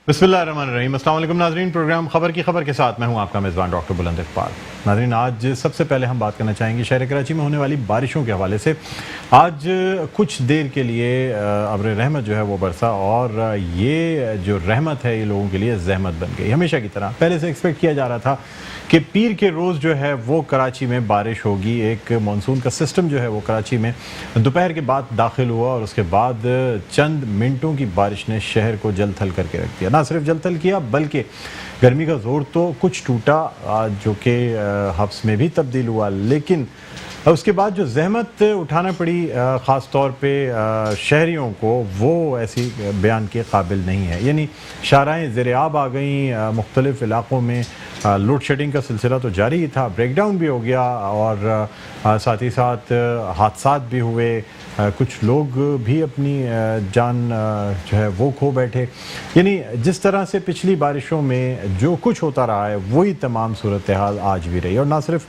बिस्मिल्लाहिर्रहमानिर्रहीम। अस्सलाम वालेकुम नाज़रीन, प्रोग्राम खबर की खबर के साथ मैं हूं आपका मेज़बान डॉक्टर बुलंद इक़बाल। नाज़रीन, आज सबसे पहले हम बात करना चाहेंगे शहर कराची में होने वाली बारिशों के हवाले से। आज कुछ देर के लिए अब्र रहमत जो है वो बरसा और ये जो रहमत है ये लोगों के लिए ज़हमत बन गई। हमेशा की तरह पहले से एक्सपेक्ट किया जा रहा था कि पीर के रोज़ जो है वो कराची में बारिश होगी। एक मानसून का सिस्टम जो है वो कराची में दोपहर के बाद दाखिल हुआ और उसके बाद चंद मिनटों की बारिश ने शहर को जल थल करके रख दिया। ना सिर्फ जल थल किया बल्कि गर्मी का जोर तो कुछ टूटा, जो कि हब्स में भी तब्दील हुआ, लेकिन उसके बाद जो जहमत उठाना पड़ी ख़ास तौर पे शहरियों को, वो ऐसी बयान के काबिल नहीं है। यानी शाराएँ ज़ेर-ए-आब आ गई, मुख्तलिफ़ इलाक़ों में लोड शेडिंग का सिलसिला तो जारी ही था, ब्रेकडाउन भी हो गया और साथ ही साथ हादसात भी हुए। कुछ लोग भी अपनी जान जो है वो खो बैठे। यानी जिस तरह से पिछली बारिशों में जो कुछ होता रहा है वही तमाम सूरत हाल आज भी रही। और ना सिर्फ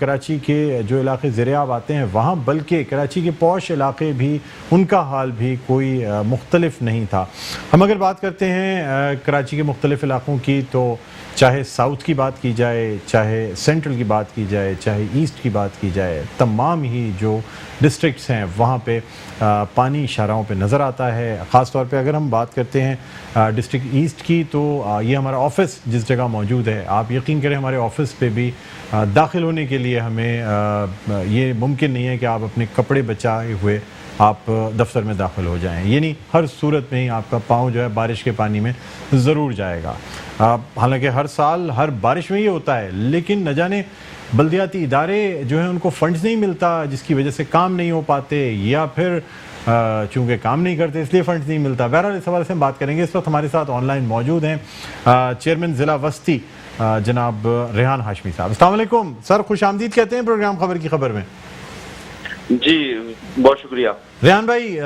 कराची के जो इलाके ज़ेर-ए-आब आते हैं वहाँ, बल्कि कराची के पॉश इलाके भी, उनका हाल भी कोई मुख्तलिफ नहीं था। हम अगर बात करते हैं कराची के मुख्तलिफ इलाकों की, तो चाहे साउथ की बात की जाए, चाहे सेंट्रल की बात की जाए, चाहे ईस्ट की बात की जाए, तमाम ही जो डिस्ट्रिक्ट्स हैं वहाँ पे पानी शाराओं पे नज़र आता है। ख़ास तौर पे अगर हम बात करते हैं डिस्ट्रिक्ट ईस्ट की, तो ये हमारा ऑफ़िस जिस जगह मौजूद है, आप यकीन करें हमारे ऑफ़िस पे भी दाखिल होने के लिए हमें ये मुमकिन नहीं है कि आप अपने कपड़े बचाए हुए आप दफ्तर में दाखिल हो जाएं। यानी हर सूरत में ही आपका पाँव जो है बारिश के पानी में ज़रूर जाएगा। हालांकि हर साल हर बारिश में ये होता है, लेकिन न जाने बल्दियाती इदारे जो हैं उनको फंड्स नहीं मिलता, जिसकी वजह से काम नहीं हो पाते, या फिर चूँकि काम नहीं करते इसलिए फंड्स नहीं मिलता। बहरहाल इस हवाले से हम बात करेंगे। इस वक्त हमारे साथ ऑनलाइन मौजूद हैं चेयरमैन ज़िला वस्ती जनाब रेहान हाशमी साहब। अस्सलाम वालेकुम सर, खुश आमदीद कहते हैं प्रोग्राम खबर की खबर में। जी बहुत शुक्रिया रेहान भाई,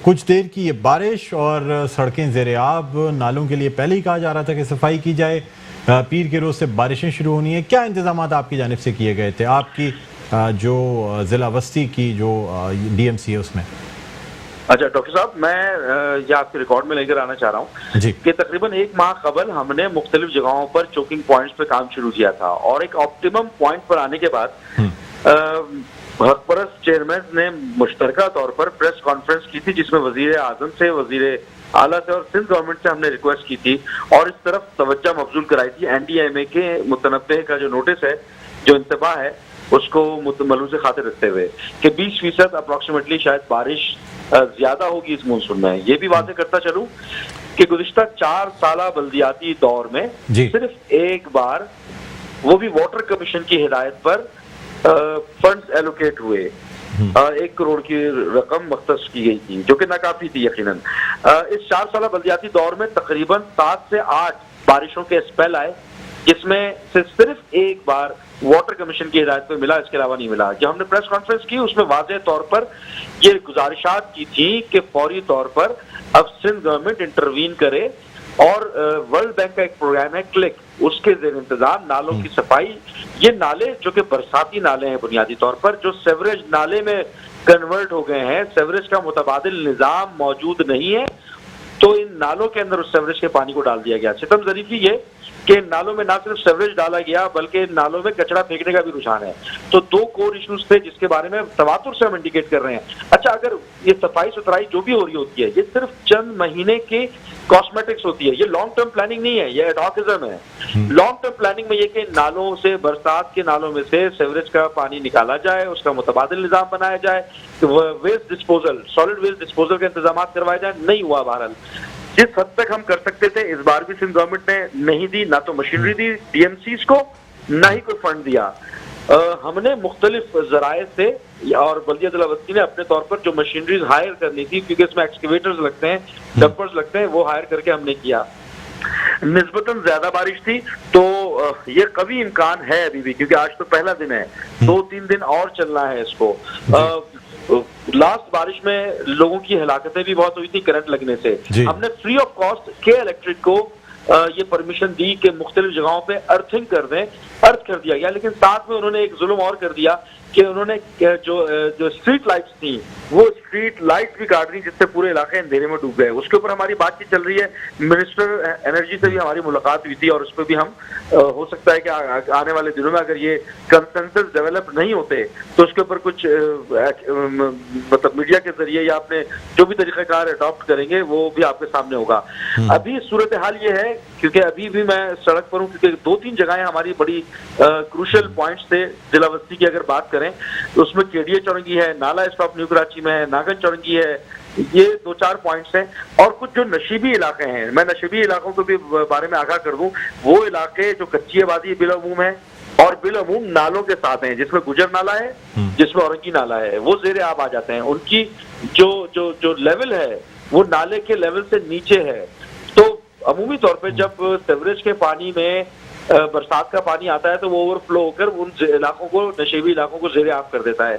कुछ देर की ये बारिश और सड़कें ज़ेर-ए-आब, नालों के लिए पहले ही कहा जा रहा था कि सफाई की जाए, पीर के रोज़ से बारिशें शुरू होनी है। क्या इंतजाम आपकी जानिब से किए गए थे, आपकी जो ज़िला वस्ती की जो DMC है उसमें? अच्छा डॉक्टर साहब, मैं ये आपके रिकॉर्ड में लेकर आना चाह रहा हूँ कि तकरीबन एक माह कबल हमने मुख्तलिफ जगहों पर चोकिंग पॉइंट्स पे काम शुरू किया था और एक ऑप्टिमम पॉइंट पर आने के बाद हकपरस्त चेयरमैन ने मुश्तरका तौर पर प्रेस कॉन्फ्रेंस की थी, जिसमें वजीर आजम से, वजीर आला से और सिंध गवर्नमेंट से हमने रिक्वेस्ट की थी और इस तरफ तवज्जो मबजूल कराई थी। NDMA के मुतनब्बे का जो नोटिस है, जो इंतबाह है, उसको मलूज़ खातिर रखते हुए कि 20% अप्रॉक्सीमेटली शायद बारिश ज्यादा होगी इस मानसून में। ये भी वादे करता चलूं कि गुज़िश्ता 4 साला बल्दियाती दौर में सिर्फ एक बार, वो भी वाटर कमीशन की हिदायत पर, फंड्स एलोकेट हुए। 1 करोड़ की रकम मख्तस की गई थी, जो कि नाकाफी थी यकीनन। इस 4 साल बल्दियाती दौर में तकरीबन 7 से 8 बारिशों के स्पेल आए, जिसमें से सिर्फ एक बार वाटर कमीशन की हिदायत पर मिला, इसके अलावा नहीं मिला। जब हमने प्रेस कॉन्फ्रेंस की उसमें वाज़ेह तौर पर ये गुजारिशात की थी कि फौरी तौर पर अब सिंध गवर्नमेंट इंटरवीन करे और वर्ल्ड बैंक का एक प्रोग्राम है क्लिक, उसके ज़ेर इंतजाम नालों की सफाई। ये नाले जो कि बरसाती नाले हैं बुनियादी तौर पर, जो सेवरेज नाले में कन्वर्ट हो गए हैं, सेवरेज का मुतबादिल निज़ाम मौजूद नहीं है, तो इन नालों के अंदर उस सेवरेज के पानी को डाल दिया गया। सितम ज़रीफ़ी ये कि नालों में ना सिर्फ सेवरेज डाला गया बल्कि नालों में कचरा फेंकने का भी रुझान है। तो 2 कोर इश्यूज थे जिसके बारे में तवातुर से हम इंडिकेट कर रहे हैं। अच्छा, अगर ये सफाई सुथराई जो भी हो रही होती है, ये सिर्फ चंद महीने की कॉस्मेटिक्स होती है, ये लॉन्ग टर्म प्लानिंग नहीं है, ये एडहॉकिज्म है। लॉन्ग टर्म प्लानिंग में ये कि नालों से, बरसात के नालों में से सेवरेज का पानी निकाला जाए, उसका मुतबादिल निज़ाम बनाया जाए, waste disposal, solid waste disposal के इंतजाम करवाए जाए, नहीं हुआ। बहरहाल जिस हद तक हम कर सकते थे इस बार भी सिंध गवर्नमेंट ने नहीं दी, ना तो मशीनरी दी DMCs को, ना ही कोई फंड दिया। हमने मुख्तलिफ जराए से और बल्दिया ज़िला वस्ती ने अपने तौर पर जो मशीनरीज हायर करनी थी, क्योंकि इसमें एक्सकेवेटर्स लगते हैं, डंपर्स लगते हैं, वो हायर करके हमने किया। निस्बतन ज्यादा बारिश थी तो ये कभी इम्कान है अभी भी, क्योंकि आज तो पहला दिन है, 2-3 दिन और चलना है इसको। लास्ट बारिश में लोगों की हलाकतें भी बहुत हुई थी करंट लगने से। हमने फ्री ऑफ कॉस्ट के इलेक्ट्रिक को ये परमिशन दी कि मुख्तलिफ जगहों पे अर्थिंग कर दें, अर्थ कर दिया गया, लेकिन साथ में उन्होंने एक जुल्म और कर दिया कि उन्होंने जो स्ट्रीट लाइट्स थी वो स्ट्रीट लाइट भी काट दी, जिससे पूरे इलाके अंधेरे में डूब गए। उसके ऊपर हमारी बातचीत चल रही है, मिनिस्टर एनर्जी से भी हमारी मुलाकात हुई थी और उस पर भी हम हो सकता है कि आने वाले दिनों में अगर ये कंसेंसस डेवलप नहीं होते तो उसके ऊपर कुछ मतलब मीडिया के जरिए या अपने जो भी तरीक़ाकार अडॉप्ट करेंगे वो भी आपके सामने होगा। अभी सूरत हाल ये है, क्योंकि अभी भी मैं सड़क पर हूँ, क्योंकि 2-3 जगहें हमारी बड़ी क्रूशल पॉइंट्स थे जिला बस्ती की अगर बात करें तो उसमें केडीए चौरंगी है, नाला स्टॉप न्यू कराची में है, नागन चौरंगी है, ये 2-4 पॉइंट्स हैं। और कुछ जो नशीबी इलाके हैं, मैं नशीबी इलाकों के भी बारे में आगाह कर दूं, वो इलाके जो कच्ची आबादी बिलअमूम है और बिलअमूम नालों के साथ हैं, जिसमें गुजर नाला है, जिसमें औरंगी नाला है, वो ज़ेरे आब आ जाते हैं। उनकी जो लेवल है वो नाले के लेवल से नीचे है। तो अमूमी तौर पे जब सीवरेज के पानी में बरसात का पानी आता है तो वो ओवरफ्लो होकर उन इलाकों को, नशेबी इलाकों को ज़ेरे आब कर देता है।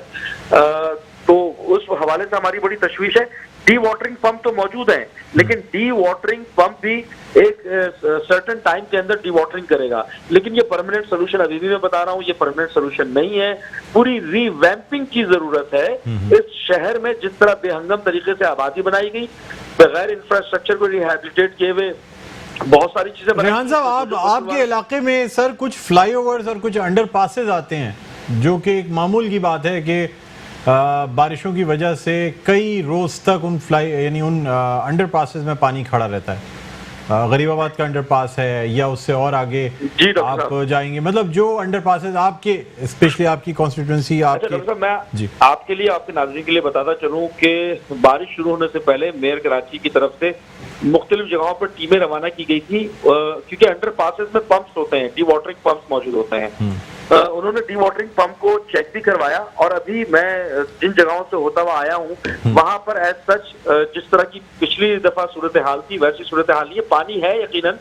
तो उस हवाले से हमारी बड़ी तशवीश है। डी वाटरिंग पंप तो मौजूद हैं, लेकिन डी वाटरिंग पंप भी एक सर्टेन टाइम के अंदर डी वाटरिंग करेगा, लेकिन ये परमानेंट सोल्यूशन, अभी भी मैं बता रहा हूँ, ये परमानेंट सोल्यूशन नहीं है। पूरी रीवैम्पिंग की जरूरत है इस शहर में। जिस तरह बेहंगम तरीके से आबादी बनाई गई, बगैर इंफ्रास्ट्रक्चर को रिहैबिलिटेट किए हुए बहुत सारी चीजें। रेहान साहब, आपके इलाके में सर कुछ फ्लाईओवर्स और कुछ अंडरपासेस आते हैं, जो कि एक मामूल की बात है कि बारिशों की वजह से कई रोज तक उन अंडरपासेस में पानी खड़ा रहता है। गरीबाबाद का अंडरपास है या उससे और आगे आप जाएंगे, मतलब जो अंडरपासेस आपके, स्पेशली आपकी कॉन्स्टिट्यूंसी, आपके। मैं आपके लिए, आपके नाज़रीन के लिए बताता चलूं कि बारिश शुरू होने से पहले मेयर कराची की तरफ से मुख्तलिफ जगहों पर टीमें रवाना की गई थी, क्योंकि अंडरपासेस में पंप्स होते हैं, डी वाटरिंग पंप्स मौजूद होते हैं। उन्होंने डी वाटरिंग पंप को चेक भी करवाया और अभी मैं जिन जगहों से होता हुआ आया हूँ वहां पर एज सच जिस तरह की पिछली दफा सूरत हाल थी वैसी सूरत हाल नहीं है। पानी है यकीनन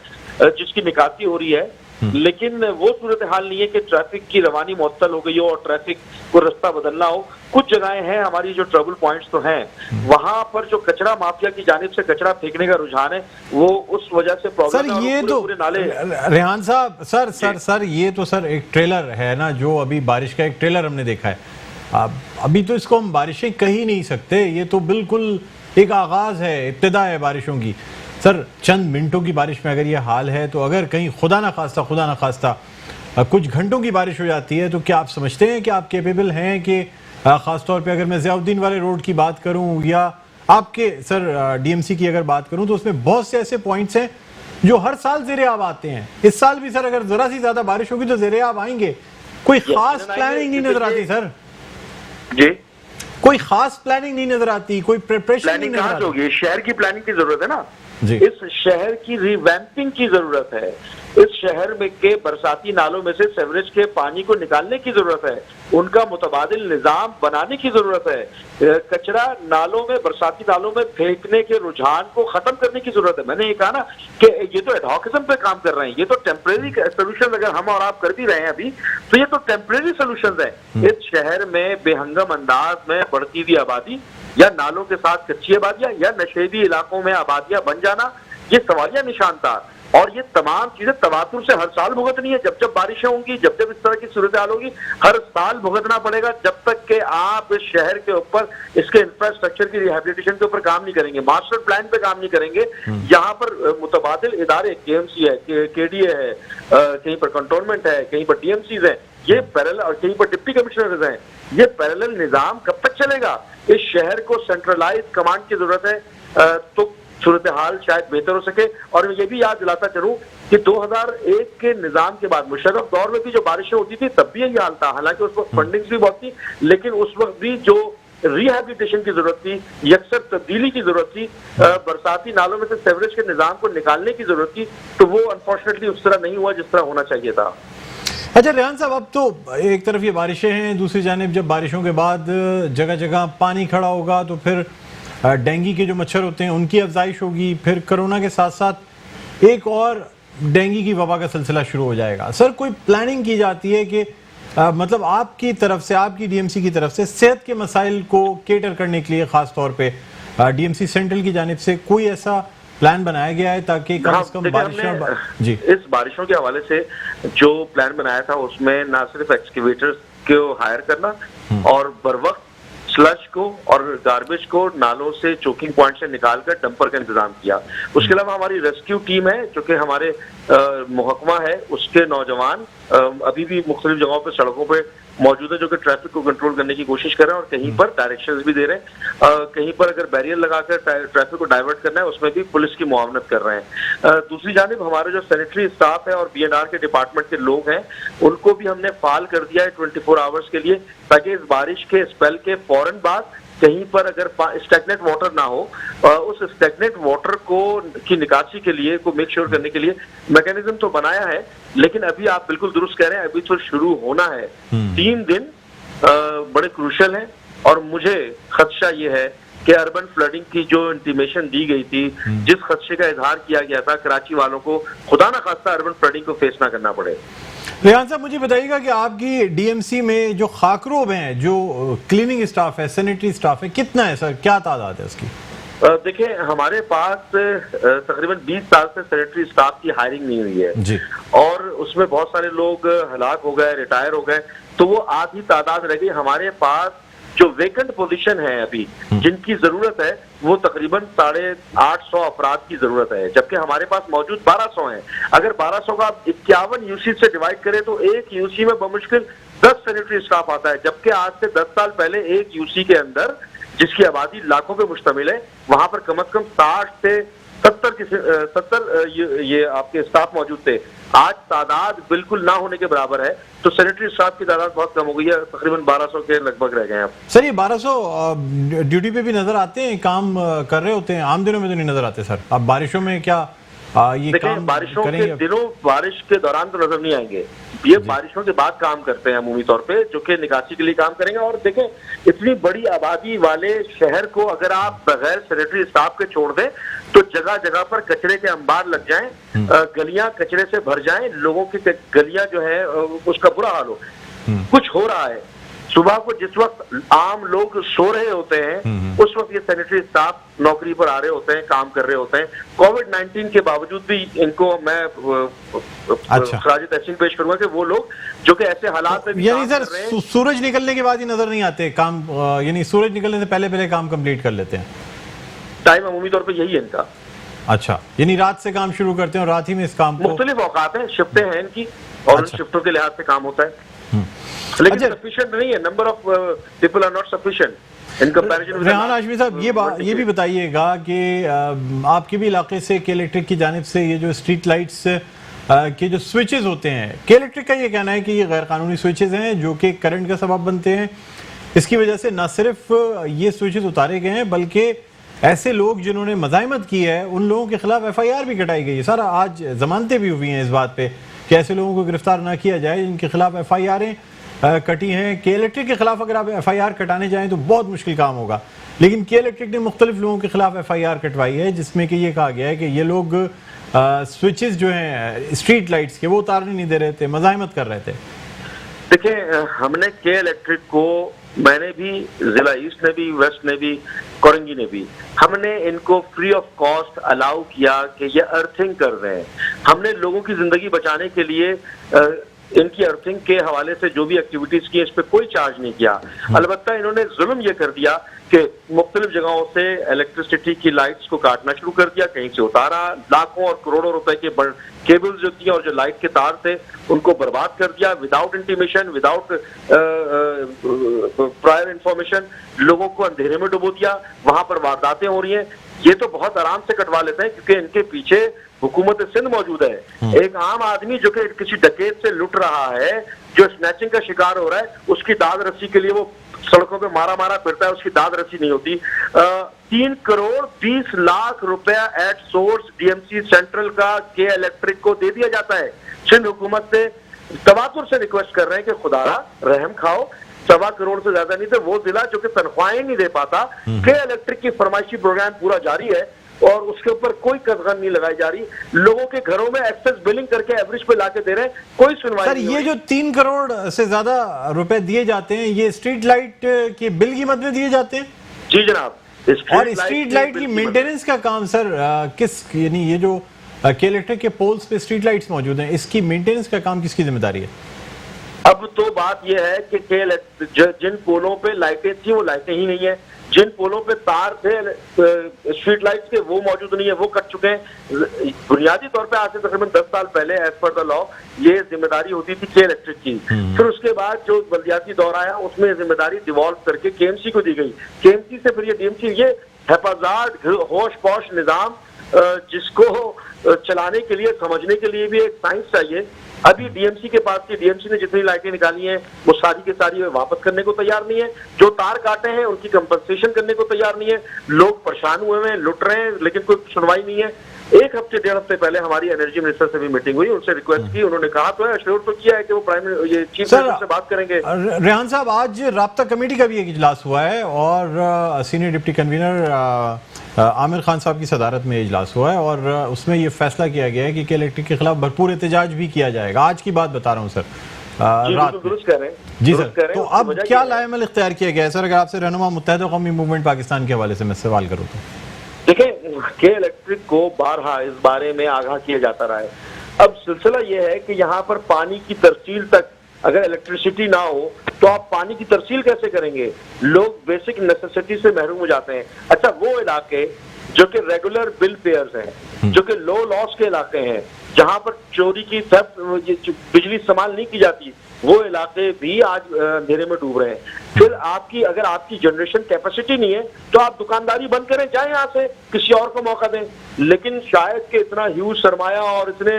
जिसकी निकासी हो रही है, लेकिन वो सूरत हाल नहीं है कि ट्रैफिक की रवानी मुअत्तल हो गई हो और ट्रैफिक को रास्ता बदलना हो। कुछ जगहें हैं हमारी जो ट्रबल पॉइंट्स तो हैं, वहां पर जो कचरा माफिया की जानिब से कचरा फेंकने का रुझान है वो उस वजह से प्रॉब्लम है। सर ये तो नाले, रेहान साहब, सर ये तो सर एक ट्रेलर है ना, जो अभी बारिश का एक ट्रेलर हमने देखा है। अभी तो इसको हम बारिशें कह ही नहीं सकते, ये तो बिल्कुल एक आगाज है, इब्तिदा है बारिशों की। सर चंद मिनटों की बारिश में अगर ये हाल है तो अगर कहीं खुदा ना खास्ता कुछ घंटों की बारिश हो जाती है तो क्या आप समझते हैं कि आप कैपेबल हैं कि ख़ासतौर पे अगर मैं ज़ियाउद्दीन वाले रोड की बात करूं या आपके सर डीएमसी की अगर बात करूं तो उसमें बहुत से ऐसे पॉइंट्स हैं जो हर साल ज़ेरे आब आते हैं। इस साल भी सर अगर ज़रा सी ज़्यादा बारिश होगी तो ज़ेरे आब आएंगे। कोई ख़ास प्लानिंग नहीं नजर आती सर जी, कोई खास प्लानिंग नहीं नजर आती, कोई प्रिपरेशन नहीं नजर आती। होगी, शहर की प्लानिंग की जरूरत है ना जी। इस शहर की रिवैम्पिंग की जरूरत है। इस शहर में के बरसाती नालों में से सीवरेज के पानी को निकालने की जरूरत है, उनका मुतबादिल निजाम बनाने की जरूरत है, कचरा नालों में, बरसाती नालों में फेंकने के रुझान को खत्म करने की जरूरत है। मैंने ये कहा ना कि ये तो एडहॉकिज्म पे काम कर रहे हैं, ये तो टेम्परेरी सोल्यूशन अगर हम और आप कर भी रहे हैं अभी तो ये तो टेम्परेरी सोल्यूशन है। इस शहर में बेहंगम अंदाज में बढ़ती हुई आबादी या नालों के साथ कच्ची आबादियां या नशेबी इलाकों में आबादियां बन जाना, ये सवालिया निशान था। और ये तमाम चीजें तवातुर से हर साल भुगतनी है। जब जब बारिशें होंगी, जब जब इस तरह की सूरत हाल होगी, हर साल भुगतना पड़ेगा जब तक कि आप इस शहर के ऊपर इसके इंफ्रास्ट्रक्चर की रिहेबिलिटेशन के ऊपर काम नहीं करेंगे, मास्टर प्लान पे काम नहीं करेंगे। यहाँ पर मुतबादिल इदारे, केएमसी है, केडीए है, कहीं पर कंटोनमेंट है, कहीं पर डीएमसीज है, ये पैरेलल, और कहीं पर डिप्टी कमिश्नर्स हैं। ये पैरेलल निजाम कब तक चलेगा? इस शहर को सेंट्रलाइज कमांड की जरूरत है तो सूरत हाल शायद बेहतर हो सके। और मैं ये भी याद दिलाता चलूं कि 2001 के निजाम के बाद मुशर्रफ दौर में भी जो बारिशें होती थी तब भी यही हाल था। हालांकि उस वक्त फंडिंग भी बहुत थी, लेकिन उस वक्त भी जो रिहेबिलिटेशन की जरूरत थी, यकसर तब्दीली की जरूरत थी, बरसाती नालों में से सीवरेज के निजाम को निकालने की जरूरत थी, तो वो अनफॉर्चुनेटली उस तरह नहीं हुआ जिस तरह होना चाहिए था। अच्छा रेहान साहब, अब तो एक तरफ ये बारिशें हैं, दूसरी जानिब जब बारिशों के बाद जगह जगह पानी खड़ा होगा तो फिर डेंगू के जो मच्छर होते हैं उनकी अफजाइश होगी, फिर कोरोना के साथ साथ एक और डेंगू की वबा का सिलसिला शुरू हो जाएगा। सर कोई प्लानिंग की जाती है कि मतलब आपकी तरफ से, आपकी डीएमसी की तरफ से सेहत के मसाइल को केटर करने के लिए खास तौर पे डीएमसी सेंट्रल की जानिब से कोई ऐसा प्लान बनाया गया है ताकि कम से कम बारिशों, जी, इस बारिशों के हवाले से जो प्लान बनाया था उसमें ना सिर्फ एक्सकेवेटर्स को हायर करना और बर वक्त स्लश को और गार्बेज को नालों से चोकिंग पॉइंट से निकालकर डंपर का इंतजाम किया। उसके अलावा हमारी रेस्क्यू टीम है जो कि हमारे महकमा है, उसके नौजवान अभी भी मुख्तलिफ जगहों पे सड़कों पे मौजूद है जो कि ट्रैफिक को कंट्रोल करने की कोशिश कर रहे हैं और कहीं पर डायरेक्शंस भी दे रहे हैं। कहीं पर अगर बैरियर लगाकर ट्रैफिक को डाइवर्ट करना है उसमें भी पुलिस की मुआवनत कर रहे हैं। दूसरी जानिब हमारे जो सैनिटरी स्टाफ है और B&R के डिपार्टमेंट के लोग हैं उनको भी हमने फाल कर दिया है 24 आवर्स के लिए, ताकि इस बारिश के स्पेल के फौरन बाद कहीं पर अगर स्टैग्नेंट वाटर ना हो, उस स्टैग्नेंट वाटर को की निकासी के लिए को मेक श्योर करने के लिए मैकेनिज्म तो बनाया है, लेकिन अभी आप बिल्कुल दुरुस्त कह रहे हैं, अभी तो शुरू होना है। 3 दिन बड़े क्रूशल हैं और मुझे खदशा ये है कि अर्बन फ्लडिंग की जो इंटीमेशन दी गई थी, जिस खदशे का इजहार किया गया था कराची वालों को खुदा ना खास्ता अर्बन फ्लडिंग को फेस ना करना पड़े। रेहान साहब, मुझे बताइएगा कि आपकी DMC में जो खाकरोब हैं, जो क्लीनिंग स्टाफ है, सैनिटरी स्टाफ है, कितना है सर, क्या तादाद है उसकी? देखिए हमारे पास तकरीबन 20 साल से सैनिटरी स्टाफ की हायरिंग नहीं हुई है जी, और उसमें बहुत सारे लोग हलाक हो गए, रिटायर हो गए, तो वो आधी तादाद रह गई। हमारे पास जो वेकेंट पोजीशन है अभी जिनकी जरूरत है वो तकरीबन 850 अफराद की जरूरत है, जबकि हमारे पास मौजूद 1200 हैं। अगर 1200 का 51 यूसी से डिवाइड करें तो एक यूसी में बमुश्किल 10 सैनिटरी स्टाफ आता है, जबकि आज से 10 साल पहले एक यूसी के अंदर जिसकी आबादी लाखों पे मुश्तमिल है वहां पर कम से कम 60 से 70 ये आपके स्टाफ मौजूद थे। आज तादाद बिल्कुल ना होने के बराबर है, तो सैनिटरी स्टाफ की तादाद बहुत कम हो गई है, तकरीबन 1200 के लगभग रह गए हैं। सर ये 1200 ड्यूटी पे भी नजर आते हैं, काम कर रहे होते हैं, आम दिनों में तो नहीं नजर आते सर। अब बारिशों में क्या ये काम बारिशों करेंगे? के दिनों बारिश के दौरान तो नजर नहीं आएंगे, ये बारिशों के बाद काम करते हैं अमूमी तौर पे, जो कि निकासी के लिए काम करेंगे। और देखें इतनी बड़ी आबादी वाले शहर को अगर आप बगैर सैनिटरी स्टाफ के छोड़ दें तो जगह जगह पर कचरे के अंबार लग जाएं, गलियां कचरे से भर जाएं, लोगों की गलियां जो है उसका बुरा हाल हो। कुछ हो रहा है, सुबह को जिस वक्त आम लोग सो रहे होते हैं उस वक्त ये सैनिटरी स्टाफ नौकरी पर आ रहे होते हैं, काम कर रहे होते हैं। कोविड-19 के बावजूद भी इनको मैं खराज तहसीन पेश करूंगा कि वो लोग जो कि ऐसे हालात में यानी सर सूरज निकलने के बाद ही नजर नहीं आते काम, यानी सूरज निकलने से पहले काम कंप्लीट कर लेते हैं। टाइम अमूमी तौर पर यही है इनका। अच्छा, यानी रात से काम शुरू करते हैं और रात ही में इस काम को मुख्तलिफ औकात हैं, शिफ्टें हैं इनकी और उन शिफ्टों के लिहाज से काम होता है, लेकिन सफिशिएंट नहीं है। Number of people are not sufficient in comparison. Rehan Hashmi साहब ये भी बताइएगा कि आपके भी इलाके से के इलेक्ट्रिक की जानिब से ये जो स्ट्रीट लाइट्स के जो स्विचेस होते हैं, के इलेक्ट्रिक का ये कहना है कि ये गैर कानूनी स्विचेस हैं जो कि करंट का सबब बनते हैं। इसकी वजह से न सिर्फ ये स्विचेस उतारे गए हैं बल्कि ऐसे लोग जिन्होंने मज़ाहमत की है उन लोगों के खिलाफ FIR भी कटाई गई है। सारा आज जमानतें भी हुई हैं इस बात पे कि ऐसे लोगों को गिरफ्तार ना किया जाए जिनके खिलाफ FIR कटी हैं। के इलेक्ट्रिक के खिलाफ अगर आप FIR कटाने जाएं तो बहुत मुश्किल काम होगा, लेकिन के इलेक्ट्रिक ने मुख्तलिफ लोगों के खिलाफ FIR कटवाई है जिसमें कि ये कहा गया है कि ये लोग स्विचेस जो हैं स्ट्रीट लाइट्स के वो उतारने नहीं दे रहे थे, मज़ाहमत कर रहे थे। देखिए हमने के इलेक्ट्रिक को, मैंने भी, जिला ईस्ट ने भी, वेस्ट ने भी, कोरंगी ने भी, हमने इनको फ्री ऑफ कॉस्ट अलाउ किया कि ये अर्थिंग कर रहे हैं। हमने लोगों की जिंदगी बचाने के लिए इनकी अर्थिंग के हवाले से जो भी एक्टिविटीज की इस पर कोई चार्ज नहीं किया। अलबत्ता इन्होंने जुल्म ये कर दिया कि मुख्तलिफ जगहों से इलेक्ट्रिसिटी की लाइट्स को काटना शुरू कर दिया, कहीं से उतारा, लाखों और करोड़ों रुपए के केबल्स जो थी और जो लाइट के तार थे उनको बर्बाद कर दिया without intimation, without prior information. लोगों को अंधेरे में डुबो दिया, वहां पर वारदातें हो रही हैं। ये तो बहुत आराम से कटवा लेते हैं क्योंकि इनके पीछे हुकूमत सिंध मौजूद है। एक आम आदमी जो कि किसी डकैत से लुट रहा है, जो स्नैचिंग का शिकार हो रहा है, उसकी दाद रस्सी के लिए वो सड़कों पे मारा फिरता है, उसकी दाद रस्सी नहीं होती। 3 करोड़ 20 लाख रुपया एट सोर्स DMC सेंट्रल का के इलेक्ट्रिक को दे दिया जाता है। सिंध हुकूमत से तवातुर से रिक्वेस्ट कर रहे हैं कि खुदारा रहम खाओ, 1.25 करोड़ से ज्यादा नहीं थे। वो जिला जो कि तनख्वाहें नहीं दे पाता, के इलेक्ट्रिक की फरमाइशी प्रोग्राम पूरा जारी है और उसके ऊपर कोई कदगन नहीं लगाई जा रही। लोगों के घरों में एक्सेस बिलिंग करके एवरेज पे लाके दे रहे हैं, कोई सुनवाई नहीं। सर ये जो 3 करोड़ से ज्यादा रुपए दिए जाते हैं ये स्ट्रीट लाइट के बिल की मद में दिए जाते हैं? जी जनाब। और स्ट्रीट लाइट की मेंटेनेंस का काम सर किस, यानी ये जो के इलेक्ट्रिक के पोल्स पे स्ट्रीट लाइट्स मौजूद हैं इसकी मेंटेनेंस का काम किसकी जिम्मेदारी है? अब तो बात यह है कि जिन पोलों पे लाइटें थी वो लाइटें ही नहीं है, जिन पोलों पे तार थे स्ट्रीट लाइट्स के वो मौजूद नहीं है, वो कट चुके हैं। बुनियादी तौर पे आज से तकरीबन 10 साल पहले एज पर द लॉ ये जिम्मेदारी होती थी के इलेक्ट्रिक की। फिर उसके बाद जो बल्दियाती दौर आया उसमें जिम्मेदारी डिवॉल्व करके केएमसी को दी गई। केएमसी से फिर ये डीएमसी, ये हेफाजात होश पोश निजाम जिसको चलाने के लिए समझने के लिए भी एक साइंस चाहिए। अभी डीएमसी के पास थी, डीएमसी ने जितनी लाइटें निकाली हैं वो सारी की सारी वापस करने को तैयार नहीं है। जो तार काटे हैं उनकी कंपनसेशन करने को तैयार नहीं है। लोग परेशान हुए हैं, लुट रहे हैं, लेकिन कोई सुनवाई नहीं है। एक हफ्ते 1.5 हफ्ते पहले हमारी एनर्जी मिनिस्टर से भी मीटिंग हुई, उनसे रिक्वेस्ट की, उन्होंने कहा तो है, अश्योर तो किया है कि वो चीफ मिनिस्टर से बात करेंगे। रेहान साहब, आज राब्ता कमेटी का भी एक इजलास हुआ है और senior deputy convener Aamir Khan साहब की सदारत में इजलास हुआ है और उसमें ये फैसला किया गया है कि इलेक्ट्रिक के खिलाफ भरपूर एहतजाज भी किया जाएगा। आज की बात बता रहा हूँ सर, रात दुरुस्त कर रहे हैं जी सर। तो अब क्या लाएमल इख्तियार किया गया है सर? अगर आपसे रहनुमा मुत्तहिदा कौमी मूवमेंट पाकिस्तान के हवाले से मैं सवाल करूँ तो देखिए, के इलेक्ट्रिक को बारहा इस बारे में आगाह किया जाता रहा है। अब सिलसिला यह है कि यहाँ पर पानी की तरसील तक अगर इलेक्ट्रिसिटी ना हो तो आप पानी की तरसील कैसे करेंगे? लोग बेसिक नेसेसिटी से महरूम हो जाते हैं। अच्छा, वो इलाके जो कि रेगुलर बिल पेयर्स हैं, जो कि लो लॉस के इलाके हैं, जहां पर चोरी की बिजली इस्तेमाल नहीं की जाती, वो इलाके भी आज अंधेरे में डूब रहे हैं। फिर अगर आपकी जनरेशन कैपेसिटी नहीं है तो आप दुकानदारी बंद करें, जाए यहाँ से, किसी और को मौका दें। लेकिन शायद कि इतना ह्यूज सरमाया और इतने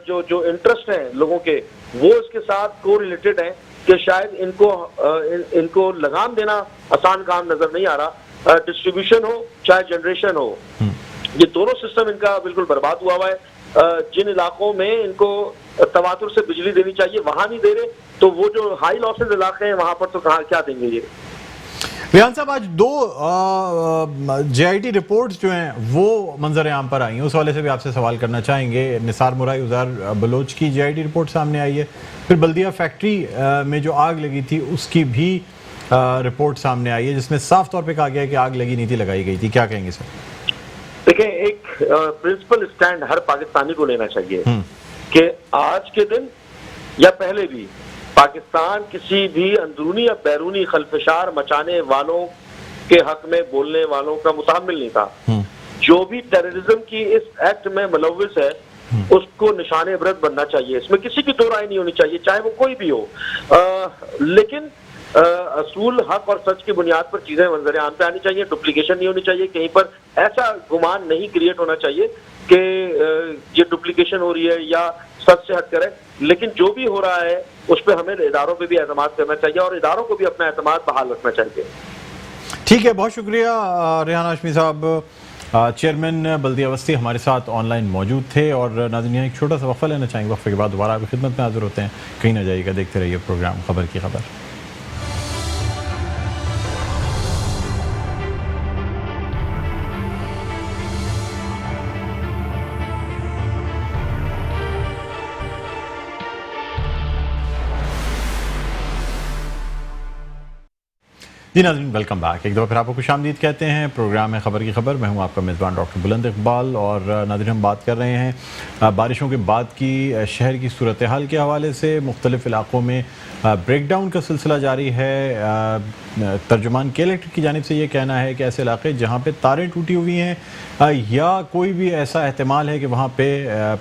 जो इंटरेस्ट हैं लोगों के, वो इसके साथ को रिलेटेड हैं कि शायद इनको लगाम देना आसान काम नजर नहीं आ रहा। डिस्ट्रीब्यूशन हो चाहे जनरेशन हो, ये दोनों सिस्टम इनका बिल्कुल बर्बाद हुआ है। जिन इलाकों में इनको तवातुर से बिजली देनी चाहिए वहां नहीं दे रहे, तो वो जो हाई लॉसेज इलाके हैं वहां पर तो क्या देंगे ये? रेहान साहब, आज 2 JIT रिपोर्ट्स जो हैं वो मंजर आम पर आई हैं, उस वाले से भी आपसे सवाल करना चाहेंगे। निसार मुराई उजार बलोच की JIT रिपोर्ट सामने आई है, फिर बल्दिया फैक्ट्री में जो आग लगी थी उसकी भी रिपोर्ट सामने आई है, जिसमें साफ तौर पे कहा गया है कि आग लगी नहीं थी, लगाई गई थी। क्या कहेंगे सर? देखिए, एक प्रिंसिपल स्टैंड हर पाकिस्तानी को लेना चाहिए कि आज के दिन या पहले भी पाकिस्तान किसी भी अंदरूनी या बैरूनी खलफशार मचाने वालों के हक में बोलने वालों का मुतामिल नहीं था। जो भी टेररिज्म की इस एक्ट में मुलव्विस है उसको निशाने इबरत बनना चाहिए, इसमें किसी की दो राय नहीं होनी चाहिए, चाहे वो कोई भी हो। लेकिन असूल, हक और सच की बुनियाद पर चीजें मंजर आम पे आनी चाहिए, डुप्लीकेशन नहीं होनी चाहिए, कहीं पर ऐसा गुमान नहीं क्रिएट होना चाहिए कि ये डुप्लीकेशन हो रही है या सच से हट करे। लेकिन जो भी हो रहा है उस पर हमें इदारों पे भी एतमाद करना चाहिए और इदारों को भी अपना एतमाद बहाल रखना चाहिए। ठीक है, बहुत शुक्रिया रेहान हाशमी साहब। चेयरमैन बल्दिया वस्ती हमारे साथ ऑनलाइन मौजूद थे। और नाज़रीन, एक छोटा सा वक्फा लेना चाहेंगे, वक्फे के बाद दोबारा आपकी खिदमत में हाजिर होते हैं। कहीं ना जाइएगा, देखते रहिए प्रोग्राम खबर की खबर। जी नाज़रीन, वेलकम बैक। एक दफ़ा फिर आपको खुशामदीद कहते हैं। प्रोग्राम है खबर की खबर, मैं हूं आपका मेज़बान डॉक्टर बुलंद इकबाल। और नाज़रीन, हम बात कर रहे हैं बारिशों के बाद की शहर की सूरत हाल के हवाले से। मुख्तलिफ़ इलाक़ों में ब्रेकडाउन का सिलसिला जारी है। तर्जुमान के इलेक्ट्रिक की जानिब से ये कहना है कि ऐसे इलाके जहाँ पे तारें टूटी हुई हैं या कोई भी ऐसा एहतमाल है कि वहाँ पे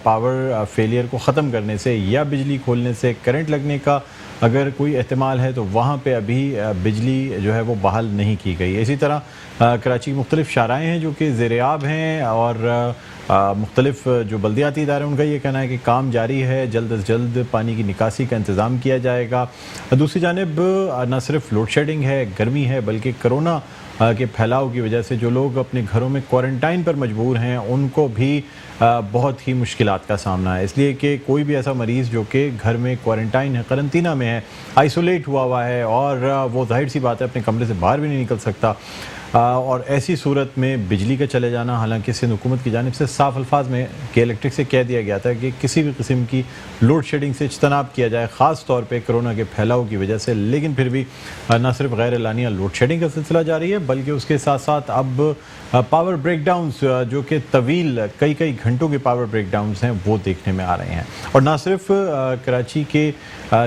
पावर फेलियर को ख़त्म करने से या बिजली खोलने से करंट लगने का अगर कोई एहतमाल है तो वहाँ पे अभी बिजली जो है वो बहाल नहीं की गई। इसी तरह कराची की मुख्तलिफ़ शाराएँ हैं जो कि ज़ेर-ए-आब हैं और मुख्तलिफ़ जो बल्दियाती इदारे उनका ये कहना है कि काम जारी है, जल्द अज जल्द पानी की निकासी का इंतज़ाम किया जाएगा। दूसरी जानिब न सिर्फ लोड शेडिंग है, गर्मी है, बल्कि कोरोना के फैलाव की वजह से जो लोग अपने घरों में क्वारंटाइन पर मजबूर हैं उनको भी बहुत ही मुश्किलात का सामना है। इसलिए कि कोई भी ऐसा मरीज़ जो कि घर में क्वारंटाइन है, करंतना में है, आइसोलेट हुआ है और वो जाहिर सी बात है अपने कमरे से बाहर भी नहीं निकल सकता। और ऐसी सूरत में बिजली का चले जाना, हालांकि सिंध हुकूमत की जानिब से साफ अल्फाज में के इलेक्ट्रिक से कह दिया गया था कि किसी भी किस्म की लोड शेडिंग से इज्तनाब किया जाए, ख़ास तौर पे कोरोना के फैलाव की वजह से। लेकिन फिर भी न सिर्फ गैर एलानिया लोड शेडिंग का सिलसिला जारी है बल्कि उसके साथ साथ अब पावर ब्रेकडाउन्स जो कि तवील कई कई घंटों के पावर ब्रेकडाउन्स हैं वो देखने में आ रहे हैं। और ना सिर्फ कराची के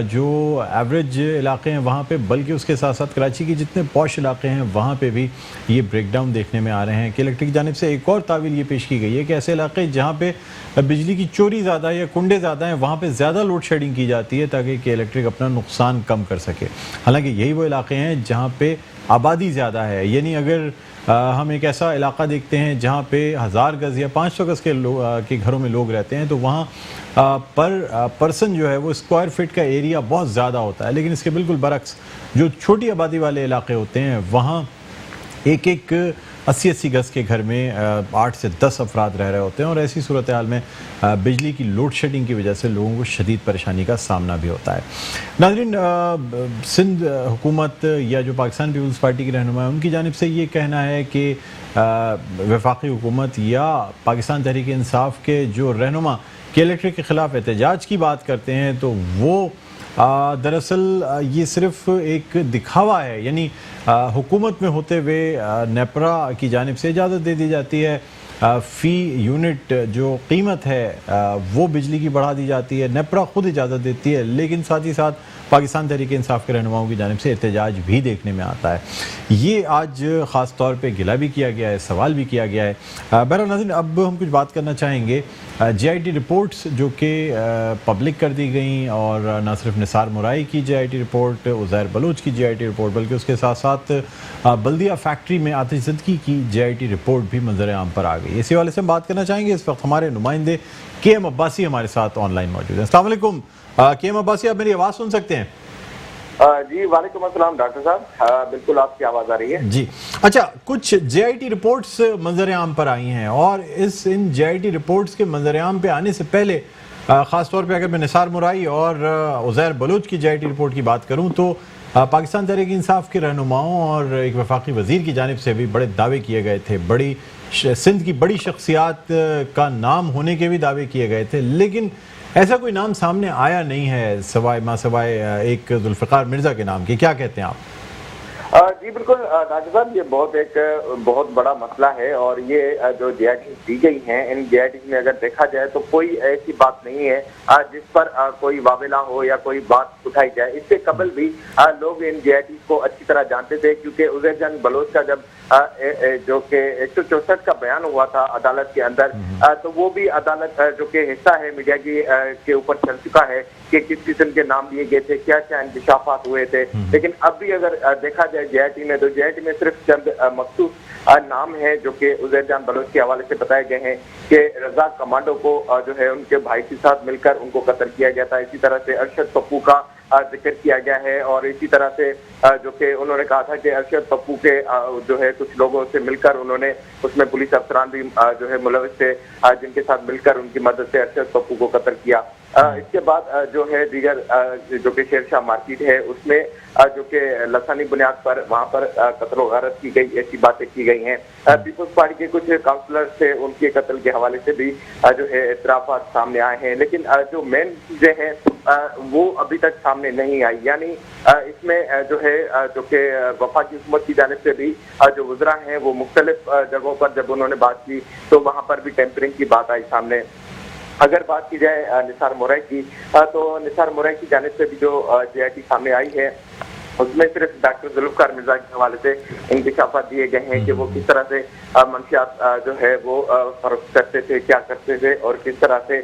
जो एवरेज इलाके हैं वहाँ पे, बल्कि उसके साथ साथ कराची के जितने पॉश इलाके हैं वहाँ पे भी ये ब्रेकडाउन देखने में आ रहे हैं कि इलेक्ट्रिक की जानिब से एक और तावील ये पेश की गई है कि ऐसे इलाके जहाँ पे बिजली की चोरी ज़्यादा है या कुंडे ज़्यादा हैं वहाँ पे ज़्यादा लोड शेडिंग की जाती है ताकि कि इलेक्ट्रिक अपना नुकसान कम कर सके। हालांकि यही वो इलाके हैं जहाँ पे आबादी ज़्यादा है, यानी अगर हम एक ऐसा इलाका देखते हैं जहाँ पे 1000 गज़ या 500 गज़ के घरों में लोग रहते हैं तो वहाँ पर पर्सन जो है वो स्क्वायर फीट का एरिया बहुत ज़्यादा होता है। लेकिन इसके बिल्कुल बरक्स जो छोटी आबादी वाले इलाके होते हैं वहाँ एक 80-80 गज़ के घर में 8 से 10 अफराद रह रहे होते हैं और ऐसी सूरत हाल में बिजली की लोड शेडिंग की वजह से लोगों को शदीद परेशानी का सामना भी होता है। नाज़रीन, सिंध हुकूमत या जो पाकिस्तान पीपल्स पार्टी की रहनुमा है उनकी जानिब से ये कहना है कि वफाकी हुकूमत या पाकिस्तान तहरीक इंसाफ के जो रहनुमा के इलेक्ट्रिक के ख़िलाफ़ एहतजाज की बात करते हैं तो वो दरअसल ये सिर्फ एक दिखावा है, यानी हुकूमत में होते हुए नेपरा की जानिब से इजाज़त दे दी जाती है, फ़ी यूनिट जो कीमत है वो बिजली की बढ़ा दी जाती है, नेपरा खुद इजाज़त देती है, लेकिन साथ ही साथ पाकिस्तान तहरीक इंसाफ के रहनुमाओं की जानिब से एहतजाज भी देखने में आता है। ये आज ख़ास तौर पे गिला भी किया गया है, सवाल भी किया गया है। बहरहाल नाज़रीन, अब हम कुछ बात करना चाहेंगे JIT रिपोर्ट्स जो कि पब्लिक कर दी गई, और ना सिर्फ निसार मुराई की JIT रिपोर्ट, उज़ैर बलोच की JIT रिपोर्ट, बल्कि उसके साथ साथ बल्दिया फैक्ट्री में आतिशज़दगी की JIT रिपोर्ट भी मंजर आम पर आ गई। इसी वाले से हम बात करना चाहेंगे। इस वक्त हमारे नुमाइंदे KM अब्बासी हमारे साथ ऑनलाइन मौजूद हैं। अस्सलाम वालेकुम KM अब्बासी, आप मेरी आवाज़ सुन सकते हैं? जी वालेकुम अस्सलाम डॉक्टर साहब, बिल्कुल आपकी आवाज़ आ रही है जी। अच्छा, कुछ JIT रिपोर्ट्स मंजर आम पर आई हैं और इन JIT रिपोर्ट्स के मंजर आम पे आने से पहले ख़ास तौर पे अगर मैं निसार मुराई और उज़ैर बलोच की JIT रिपोर्ट की बात करूं तो पाकिस्तान तहरीक इंसाफ के रहनुमाओं और एक वफाकी वज़ीर की जानिब से भी बड़े दावे किए गए थे, सिंध की बड़ी शख्सियात का नाम होने के भी दावे किए गए थे, लेकिन ऐसा कोई नाम सामने आया नहीं है सवाए एक जुल्फ़िकार मिर्ज़ा के नाम के। क्या कहते हैं आप? जी बिल्कुल डॉक्टर साहब, ये बहुत बड़ा मसला है और ये जो JIT दी गई हैं, इन JIT में अगर देखा जाए तो कोई ऐसी बात नहीं है जिस पर कोई वावेला हो या कोई बात उठाई जाए। इससे कबल भी लोग इन JIT को अच्छी तरह जानते थे, क्योंकि उज़ैर जान बलोच का जब जो कि 164 का बयान हुआ था अदालत के अंदर, तो वो भी अदालत जो कि हिस्सा है मीडिया की के ऊपर चल चुका है कि किस किस्म के नाम लिए गए थे, क्या क्या इंकशाफात हुए थे। लेकिन अब भी अगर देखा जाए JIT में, तो JIT में सिर्फ चंद मखसूस नाम है जो कि उज़ैर जान बलोच के हवाले से बताए गए हैं कि रज़ाक कमांडो को जो है उनके भाई के साथ मिलकर उनको कत्ल किया गया था। इसी तरह से अरशद पप्पू का जिक्र किया गया है और इसी तरह से जो कि उन्होंने कहा था कि अरशद पप्पू के जो है कुछ लोगों से मिलकर उन्होंने उसमें पुलिस अफसरान भी जो है मुलविस थे, जिनके साथ मिलकर उनकी मदद से अरशद पप्पू को कत्ल किया। इसके बाद जो है दीगर जो कि शेरशाह मार्केट है उसमें जो कि लसानी बुनियाद पर वहाँ पर कत्ल व गारत की गई, ऐसी बातें की गई हैं। पीपल्स पार्टी के कुछ काउंसलर थे, उनके कत्ल के हवाले से भी जो है इतराफात सामने आए हैं, लेकिन जो मेन चीजें हैं वो अभी तक सामने नहीं आई। यानी इसमें जो है जो कि वफाकी हुकूमत की जानिब से भी जो वज़रा हैं वो मुख्तलिफ जगहों पर जब उन्होंने बात की तो वहाँ पर भी टेम्परिंग की बात आई सामने। अगर बात की जाए निसार मुराई की, तो निसार मुराई की जानिब से भी जो JIT सामने आई है उसमें सिर्फ डॉक्टर जुल्फ़िकार मिर्ज़ा के हवाले से इंकशाफात दिए गए हैं कि वो किस तरह से मंशियात जो है वो फरोख्त करते थे, क्या करते थे और किस तरह से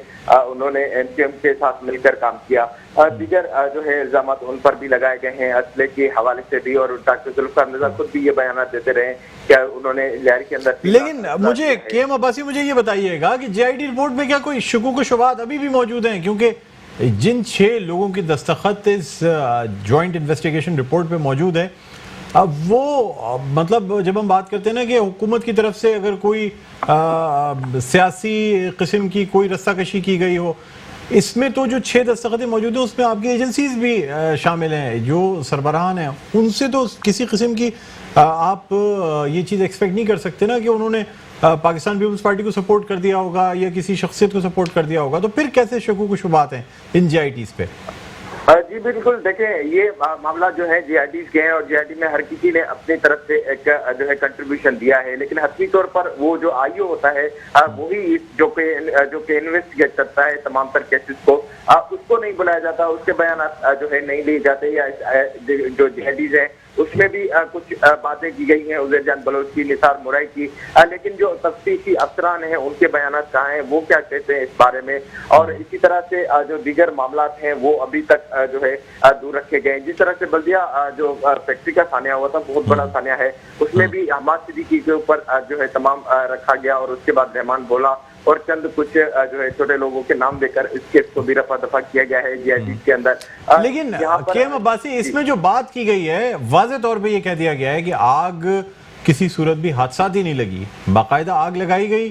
उन्होंने NPM के साथ मिलकर काम किया। दीगर जो है इल्जाम उन पर भी लगाए गए हैं असले के हवाले से भी, और डॉक्टर जुल्फ़िकार मिर्ज़ा खुद भी ये बयान देते रहे क्या उन्होंने लियारी के अंदर। लेकिन मुझे KM अब्बासी, मुझे ये बताइएगा कि JIT रिपोर्ट में क्या कोई शुकूक व शुबात अभी भी मौजूद हैं? क्योंकि जिन 6 लोगों की दस्तखत इस जॉइंट इन्वेस्टिगेशन रिपोर्ट पे मौजूद है, अब वो मतलब जब हम बात करते हैं ना कि हुकूमत की तरफ से अगर कोई सियासी किस्म की कोई रस्साकशी की गई हो, इसमें तो जो 6 दस्तखतें मौजूद हैं उसमें आपकी एजेंसीज भी शामिल हैं, जो सरबराहान हैं, उनसे तो किसी किस्म की आप ये चीज़ एक्सपेक्ट नहीं कर सकते ना कि उन्होंने पाकिस्तान पीपल्स पार्टी को सपोर्ट कर दिया होगा या किसी शख्सियत को सपोर्ट कर दिया होगा। तो फिर कैसे शकूक व शुबात हैं इन JITs पे? जी बिल्कुल, देखें ये मामला जो है जीआईडीज के हैं और जीआईडी में हर किसी ने अपनी तरफ से एक जो है कंट्रीब्यूशन दिया है, लेकिन हतमी तौर पर वो जो आईओ होता है वही जो के इन्वेस्टिगेट करता है तमाम तर केसेस को, उसको नहीं बुलाया जाता, उसके बयान जो है नहीं लिए जाते, या जो जीआईडीज है उसमें भी कुछ बातें की गई हैं उज़ैर जान बलोच की, निसार मुरई की, लेकिन जो तफ्तीशी अफसरान हैं उनके बयान कहाँ हैं, वो क्या कहते हैं इस बारे में। और इसी तरह से जो दीगर मामला हैं वो अभी तक जो है दूर रखे गए। जिस तरह से बल्दिया जो फैक्ट्री का सानिया हुआ था, बहुत बड़ा सानिया है, उसमें भी हमाद सिद्दीकी के ऊपर जो है तमाम रखा गया और उसके बाद रहमान भोला और चंद कुछ जो है छोटे लोगों के नाम देकर इस केस को भी रफा दफा किया गया है जीआईडी के अंदर। लेकिन केएम अब्बासी, इसमें जो बात की गई है वाज़े तौर पे ये कह दिया गया है कि आग किसी सूरत भी हादसात ही नहीं लगी, बाकायदा आग लगाई गई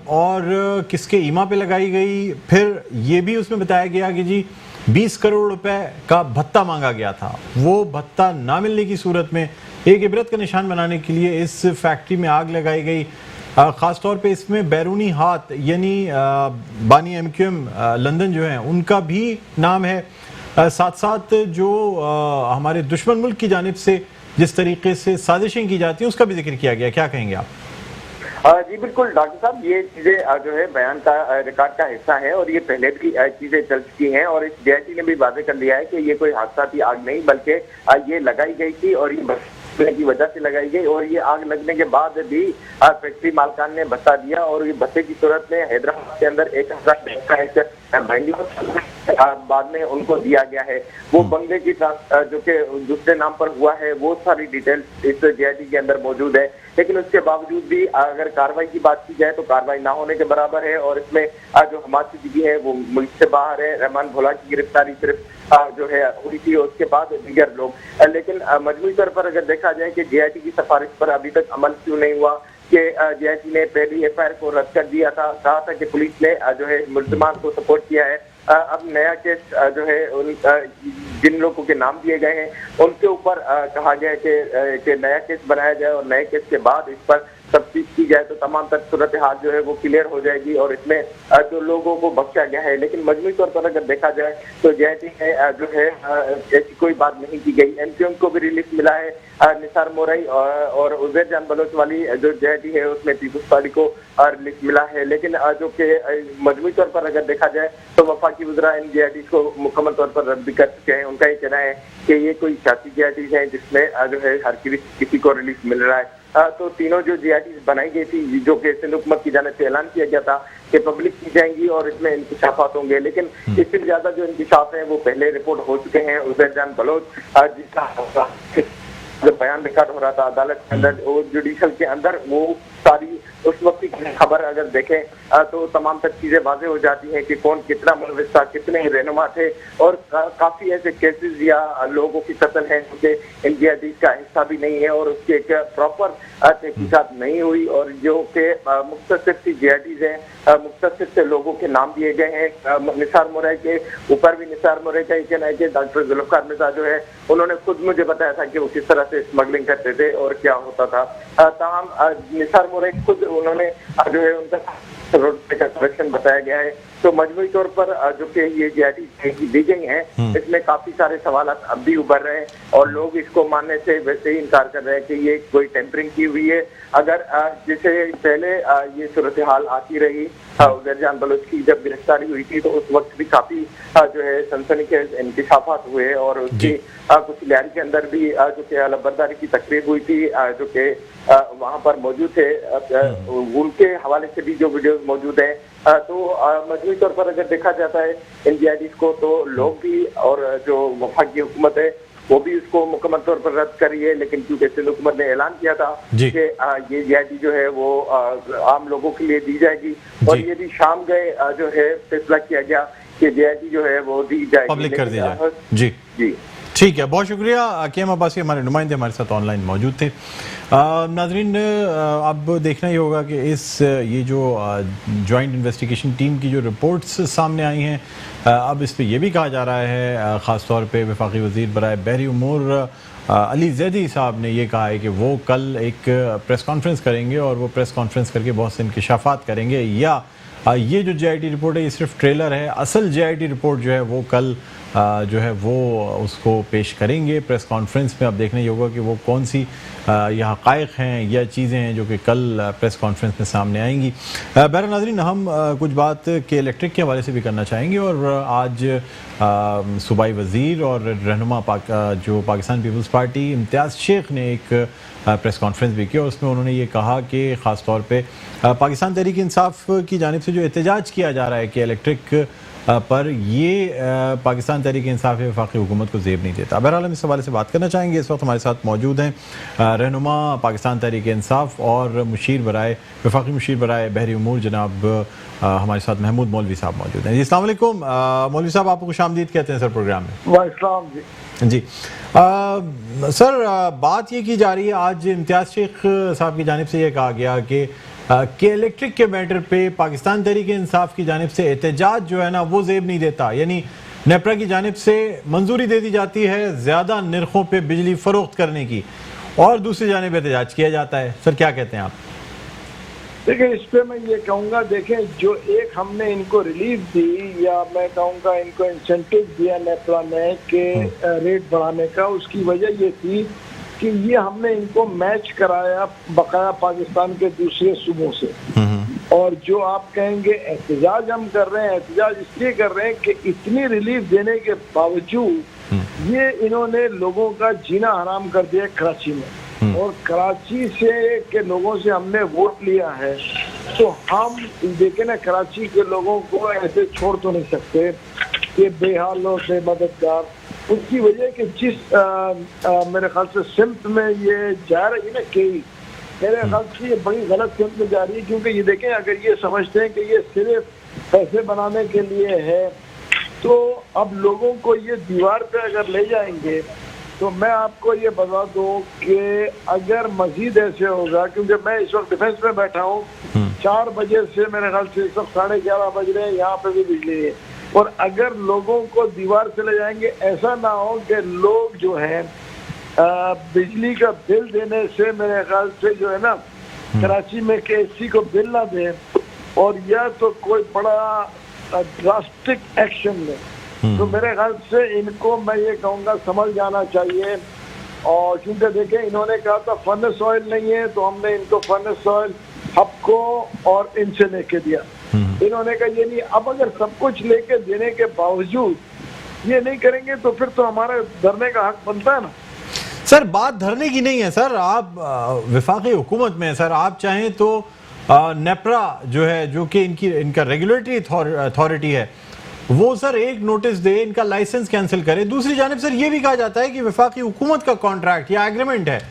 और किसके ईमा पे लगाई गई। फिर ये भी उसमें बताया गया कि जी 20 करोड़ रुपए का भत्ता मांगा गया था, वो भत्ता ना मिलने की सूरत में एक इबरत का निशान बनाने के लिए इस फैक्ट्री में आग लगाई गई। ख़ास तौर पे इसमें बैरूनी हाथ यानी बानी एमक्यूएम लंदन जो है उनका भी नाम है, साथ साथ जो हमारे दुश्मन मुल्क की जानिब से जिस तरीके से साजिशें की जाती हैं उसका भी जिक्र किया गया। क्या कहेंगे आप? जी बिल्कुल डॉक्टर साहब, ये चीजें जो है बयान का रिकॉर्ड का हिस्सा है और ये पहले भी चीजें चल चुकी हैं और इस जीआईटी ने भी वादे कर दिया है कि ये कोई हादसाती आग नहीं बल्कि ये लगाई गई थी और ये की वजह से लगाई गई और ये आग लगने के बाद भी फैक्ट्री मालकान ने भत्ता दिया और ये भत्ते की सूरत में हैदराबाद के अंदर 1000 बाद में उनको दिया गया है। वो बंगले की जो कि दूसरे नाम पर हुआ है वो सारी डिटेल इस जीआईटी के अंदर मौजूद है, लेकिन उसके बावजूद भी अगर कार्रवाई की बात की जाए तो कार्रवाई ना होने के बराबर है और इसमें जो हमाद सिद्दीकी है वो मुल्क से बाहर है। रहमान भोला की गिरफ्तारी सिर्फ जो है हुई थी, उसके बाद दीगर लोग, लेकिन मजमूई तौर पर अगर देखा जाए कि जीआईटी की सिफारिश पर अभी तक अमल क्यों नहीं हुआ कि जीआईटी ने पहली एफआईआर को रद्द कर दिया था, कहा था कि पुलिस ने जो है मुल्जिमान को सपोर्ट किया है। अब नया केस जो है जिन लोगों के नाम दिए गए हैं उनके ऊपर कहा गया है कि नया केस बनाया जाए और नए केस के बाद इस पर तफ्तीश की जाए तो तमाम तक सूरत हाल जो है वो क्लियर हो जाएगी और इसमें जो लोगों को बख्शा गया है। लेकिन मजमूई तौर पर अगर देखा जाए तो जीआईटी ने जो है ऐसी कोई बात नहीं की गई। एमक्यूएम को भी रिलीफ मिला है, निसार मोरई और उज़ैर जान बलोच वाली जो जीआईटी है उसमें पीपुल्स पार्टी को रिलीफ मिला है। लेकिन जो कि मजमूई तौर पर अगर देखा जाए तो वफाकी वज़रा इन जीआईटी को मुकम्मल तौर पर रद्द भी कर चुके हैं। उनका ये कहना है कि ये कोई सियासी जीआईटी है जिसमें जो है हर किसी को रिलीफ मिल रहा है। तो तीनों जो जीआईटी बनाई गई थी जो कि सिंध हुकूमत की जानिब से ऐलान किया गया था कि पब्लिक की जाएंगी और इसमें इंकिशाफात होंगे, लेकिन इससे ज्यादा जो इंकिशाफ है वो पहले रिपोर्ट हो चुके हैं। उज़ैर जान बलोच जिसका जो बयान रिकॉर्ड हो रहा था अदालत के अंदर और जुडिशल के अंदर, वो सारी उस वक्त की खबर अगर देखें तो तमाम तक चीजें वाज़ेह हो जाती हैं कि कौन कितना मुलविस था, कितने रहनुमा थे और काफी ऐसे केसेस या लोगों की कत्ल है जो कि इन जीआईडी का हिस्सा भी नहीं है और उसकी एक प्रॉपर तहकीकात नहीं हुई और जो कि मुख्तसर सी जीआईडीज हैं, मुख्तसर से लोगों के नाम दिए गए हैं। निसार मुरई के ऊपर भी निसार मुरई का एक कहना है कि डॉक्टर जुल्फ़िकार मिर्ज़ा जो है उन्होंने खुद मुझे बताया था कि वो किस तरह से स्मगलिंग करते थे और क्या होता था। ताहम निसार मुरई खुद उन्होंने जो है उनका रोड का कलेक्शन बताया गया है। तो मजबूरी तौर पर जो कि ये जीआईटी दी गई है इसमें काफी सारे सवाल अब भी उभर रहे हैं और लोग इसको मानने से वैसे ही इनकार कर रहे हैं कि ये कोई टेम्परिंग की हुई है। अगर जैसे पहले ये सूरत हाल आती रही, उज़ैर जान बलोच की जब गिरफ्तारी हुई थी तो उस वक्त भी काफी जो है सनसनीखेज इंकिशाफात हुए और उसकी कुछ लिहाज के अंदर भी जो कि अलबरदारी की तकरीब हुई थी जो कि वहाँ पर मौजूद थे, उनके हवाले से भी जो वीडियोस मौजूद है। तो मजबूरी तौर पर अगर देखा जाता है इन जीआईडीज को तो लोग भी और जो वफाकी हुकूमत है वो भी उसको मुकम्मल तौर पर रद्द करी है, लेकिन क्योंकि सिंध हुकूमत ने ऐलान किया था कि ये जीआईडी जो है वो आम लोगों के लिए दी जाएगी और ये भी शाम गए जो है फैसला किया गया कि जीआईडी जो है वो दी जाएगी, पब्लिक कर दी जाए। जी जी ठीक है, बहुत शुक्रिया। केएम अब्बासी हमारे नुमाइंदे हमारे साथ ऑनलाइन मौजूद थे। नाजरीन, अब देखना ही होगा कि ये जो जॉइंट इन्वेस्टिगेशन टीम की जो रिपोर्ट्स सामने आई हैं, अब इस पर यह भी कहा जा रहा है, ख़ास तौर पे वफाकी वज़ीर बराए बहरी उमूर अली ज़ैदी साहब ने यह कहा है कि वो कल एक प्रेस कॉन्फ्रेंस करेंगे और वो प्रेस कॉन्फ्रेंस करके बहुत से इंकिशाफात करेंगे या ये जो जीआईटी रिपोर्ट है ये सिर्फ ट्रेलर है, असल जीआईटी रिपोर्ट जो है वो कल जो है वो उसको पेश करेंगे प्रेस कॉन्फ्रेंस में। अब देखने ये होगा कि वो कौन सी ये हक़ाइक़ हैं या चीज़ें हैं जो कि कल प्रेस कॉन्फ्रेंस में सामने आएंगी। बहरहाल नाज़रीन, हम कुछ बात के इलेक्ट्रिक के हवाले से भी करना चाहेंगे और आज सूबाई वज़ीर और रहनुमा जो पाकिस्तान पीपल्स पार्टी इम्तियाज़ शेख ने एक प्रेस कॉन्फ्रेंस भी की और उसमें उन्होंने ये कहा कि ख़ास तौर पे पाकिस्तान तहरीक इंसाफ की जानिब से जो एहतजाज किया जा रहा है कि इलेक्ट्रिक पर ये पाकिस्तान तहरीक इंसाफ वफाकी हुकूमत को ज़ेब नहीं देता। बहरहाल हम इस हवाले से बात करना चाहेंगे। इस वक्त हमारे साथ मौजूद हैं रहनुमा पाकिस्तान तहरीक इंसाफ और मुशीर बराए वफाकी मुशीर बराए बहरी उमूर जनाब हमारे साथ महमूद मौलवी साहब मौजूद हैं। जी अस्सलाम वालेकुम मौलवी साहब, आपको खुशामदीद कहते हैं सर प्रोग्राम में। वालेकुम जी सर, बात ये की जा रही है, आज इम्तियाज़ शेख साहब की जानिब से ये कहा गया कि इलेक्ट्रिक के मैटर पे पाकिस्तान तहरीक इंसाफ की जानिब से एहतजाज जो है ना वो ज़ेब नहीं देता, यानी नेपरा की जानिब से मंजूरी दे दी जाती है ज़्यादा नरखों पे बिजली फ़रोख्त करने की और दूसरी जानिब एहतजाज किया जाता है। सर क्या कहते हैं आप? देखिए, इस पे मैं ये कहूँगा, देखें जो एक हमने इनको रिलीफ दी या मैं कहूँगा इनको इंसेंटिव दिया नेपरा ने के रेट बढ़ाने का, उसकी वजह ये थी कि ये हमने इनको मैच कराया बकाया पाकिस्तान के दूसरे सूबों से। और जो आप कहेंगे एहतजाज हम कर रहे हैं, एहतजाज इसलिए कर रहे हैं कि इतनी रिलीफ देने के बावजूद ये इन्होंने लोगों का जीना हराम कर दिया कराची में। और कराची से के लोगों से हमने वोट लिया है, तो हम देखें ना कराची के लोगों को ऐसे छोड़ तो नहीं सकते, ये बेहालों से मददगार। उसकी वजह कि जिस मेरे ख्याल से सिमत में ये जा रही है ना कई, मेरे ख्याल से ये बड़ी गलत सिमत में जा रही है। क्योंकि ये देखें, अगर ये समझते हैं कि ये सिर्फ पैसे बनाने के लिए है, तो अब लोगों को ये दीवार पे अगर ले जाएंगे तो मैं आपको ये बता दूं कि अगर मजीद ऐसे होगा, क्योंकि मैं इस वक्त डिफेंस में बैठा हूँ, 4 बजे से मेरे ख्याल से इस वक्त 11:30 बज रहे हैं, यहाँ पे भी बिजली है। और अगर लोगों को दीवार से ले जाएंगे, ऐसा ना हो कि लोग जो है बिजली का बिल देने से मेरे ख्याल से जो है ना कराची में KSC को बिल ना दें और या तो कोई बड़ा ड्रास्टिक एक्शन ले। तो मेरे ख्याल से इनको मैं ये कहूँगा समझ जाना चाहिए। और क्योंकि देखें, इन्होंने कहा था फर्नेस ऑयल नहीं है, तो हमने इनको फर्नेस ऑयल हबको और इनसे लेके दिया। इन्होंने कहा ये नहीं। अब अगर सब कुछ लेके देने के बावजूद ये नहीं करेंगे तो फिर तो हमारा धरने का हक बनता है ना। सर बात धरने की नहीं है सर, आप वफाकी हुकूमत में है सर, आप चाहें तो नेपरा जो है, जो कि इनका रेगुलेटरी अथॉरिटी है, वो सर एक नोटिस दे, इनका लाइसेंस कैंसिल करे। दूसरी जानिब सर ये भी कहा जाता है कि वफाकी हुकूमत का कॉन्ट्रैक्ट या एग्रीमेंट है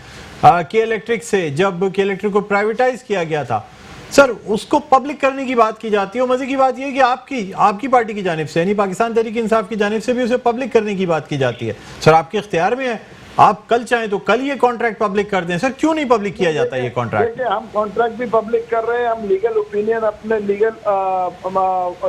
के इलेक्ट्रिक से, जब के इलेक्ट्रिक को प्राइवेटाइज किया गया था सर, उसको पब्लिक करने की बात की जाती है। और मजे की बात यह है कि आपकी पार्टी की जानिब से, यानी पाकिस्तान तहरीक इंसाफ की जानिब से भी उसे पब्लिक करने की बात की जाती है। सर आपके इख्तियार में है, आप कल चाहें तो कल ये कॉन्ट्रैक्ट पब्लिक कर दें। सर क्यों नहीं पब्लिक किया जाता ये कॉन्ट्रैक्ट? हम कॉन्ट्रैक्ट भी पब्लिक कर रहे हैं, हम लीगल ओपिनियन अपने लीगल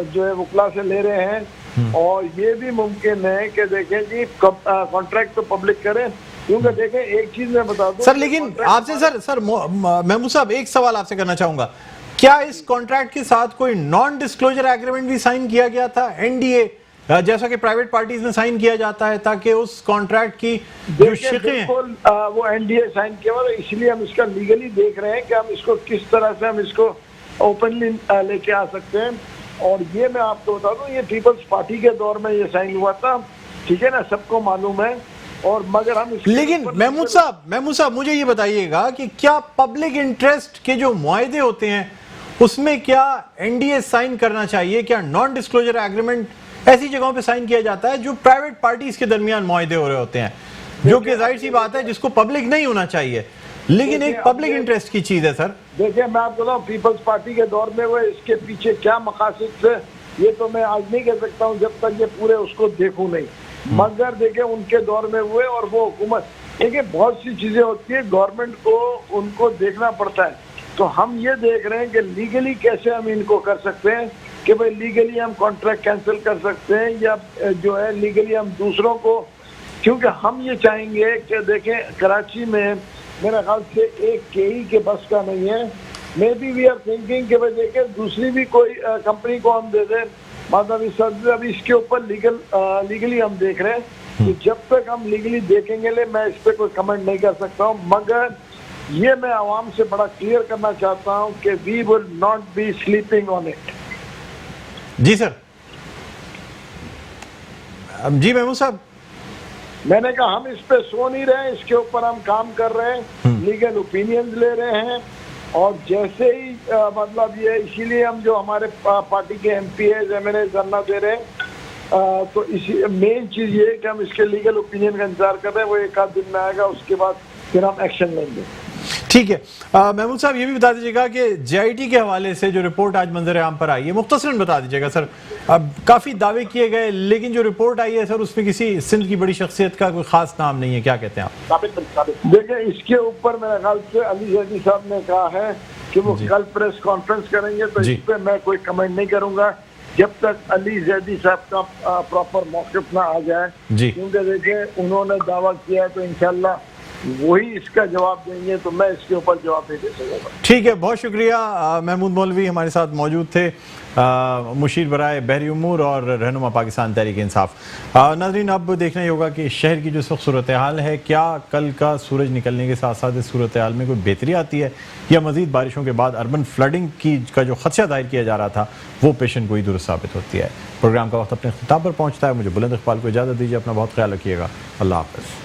जो है वकला से ले रहे हैं। और ये भी मुमकिन है कि देखें जी कॉन्ट्रैक्ट तो पब्लिक करें, क्योंकि देखें एक चीज मैं बता दूं सर, लेकिन आपसे सर महमूद साहब एक सवाल आपसे करना चाहूंगा, क्या इस कॉन्ट्रैक्ट के साथ कोई नॉन डिस्क्लोजर एग्रीमेंट भी साइन किया गया था, NDA जैसा कि प्राइवेट पार्टीज में साइन किया जाता है, ताकि उस कॉन्ट्रैक्ट की जो शिकें हैं वो NDA साइन किया हुआ, इसलिए हम इसका लीगली देख रहे हैं कि हम इसको किस तरह से हम इसको ओपनली लेके आ सकते हैं। और ये मैं आपको बता दूं, ये पीपल्स पार्टी के दौर में ये साइन हुआ था, ठीक है ना, सबको मालूम है। और मगर हम लेकिन महमूद साहब मुझे ये बताइएगा कि क्या पब्लिक इंटरेस्ट के जो मुआहदे होते हैं उसमें क्या NDA साइन करना चाहिए? क्या नॉन डिस्क्लोजर एग्रीमेंट ऐसी जगहों पे साइन किया जाता है जो प्राइवेट पार्टीज के दरमियान मुआहदे हो रहे होते हैं, जो कि जाहिर सी बात है जिसको पब्लिक नहीं होना चाहिए, लेकिन एक पब्लिक इंटरेस्ट की चीज है सर? देखिए, मैं आपको बताऊं, पीपल्स पार्टी के दौर में वो इसके पीछे क्या मकासद थे ये तो मैं आज नहीं कह सकता हूं, जब तक ये पूरे उसको देखूं नहीं। मगर देखिए उनके दौर में हुए और वो हुकूमत, देखिए बहुत सी चीजें होती है, गवर्नमेंट को उनको देखना पड़ता है। तो हम ये देख रहे हैं कि लीगली कैसे हम इनको कर सकते हैं कि भाई लीगली हम कॉन्ट्रैक्ट कैंसिल कर सकते हैं, या जो है लीगली हम दूसरों को, क्योंकि हम ये चाहेंगे कि देखें कराची में मेरे ख्याल से एक KE के बस का नहीं है। May be we are thinking कि भाई देखें दूसरी भी कोई कंपनी को हम दे दें, मतलब अब इसके ऊपर लीगली हम देख रहे हैं। तो जब तक हम लीगली देखेंगे मैं इस पे कोई कमेंट नहीं कर सकता हूँ, मगर ये मैं आवाम से बड़ा क्लियर करना चाहता हूँ कि we will not be sleeping on it. जी सर। जी महमूद साहब, मैंने कहा हम इस पे सो नहीं रहे, इसके ऊपर हम काम कर रहे हैं, लीगल ओपिनियंस ले रहे हैं, और जैसे ही मतलब ये इसीलिए हम जो हमारे पार्टी के MPs MLA धरना दे रहे हैं, तो इसी मेन चीज ये है कि हम इसके लीगल ओपिनियन का इंतजार कर रहे हैं। वो एक आध दिन में आएगा, उसके बाद फिर हम एक्शन लेंगे। ठीक है। महमूद साहब, ये भी बता दीजिएगा कि JIT के हवाले से जो रिपोर्ट आज मंजर आम पर आई है, मुख्तसरन बता दीजिएगा सर। अब काफी दावे किए गए, लेकिन जो रिपोर्ट आई है सर, उसमें किसी सिंध की बड़ी शख्सियत का कोई खास नाम नहीं है, क्या कहते हैं आप? देखिए, इसके ऊपर मेरे ख्याल से अली जैदी साहब ने कहा है कि वो कल प्रेस कॉन्फ्रेंस करेंगे, तो इस पे मैं कोई कमेंट नहीं करूंगा जब तक अली जैदी साहब का प्रॉपर मौक़िफ़ ना आ जाए। क्योंकि देखिए, उन्होंने दावा किया है, तो इंशाल्लाह वही इसका जवाब देंगे, तो मैं इसके ऊपर जवाब नहीं दे सकूंगा। ठीक है, बहुत शुक्रिया। महमूद मौलवी हमारे साथ मौजूद थे, मुशीर बराए बहरी उमूर और रहनुमा पाकिस्तान तहरीक इंसाफ। नाज़रीन, अब देखना ही होगा कि शहर की जो सूरत हाल है, क्या कल का सूरज निकलने के साथ साथ इस सूरत हाल में कोई बेहतरी आती है, या मज़ीद बारिशों के बाद अर्बन फ्लडिंग का जो खदशा जाहिर किया जा रहा था वो पेशन गोई दुरुस्त साबित होती है। प्रोग्राम का वक्त अपने अख्ताम पर पहुँचता है। मुझे बुलंद इकबाल को इजाज़त दीजिए। अपना बहुत ख्याल रखिएगा। अल्लाह हाफ़िज़।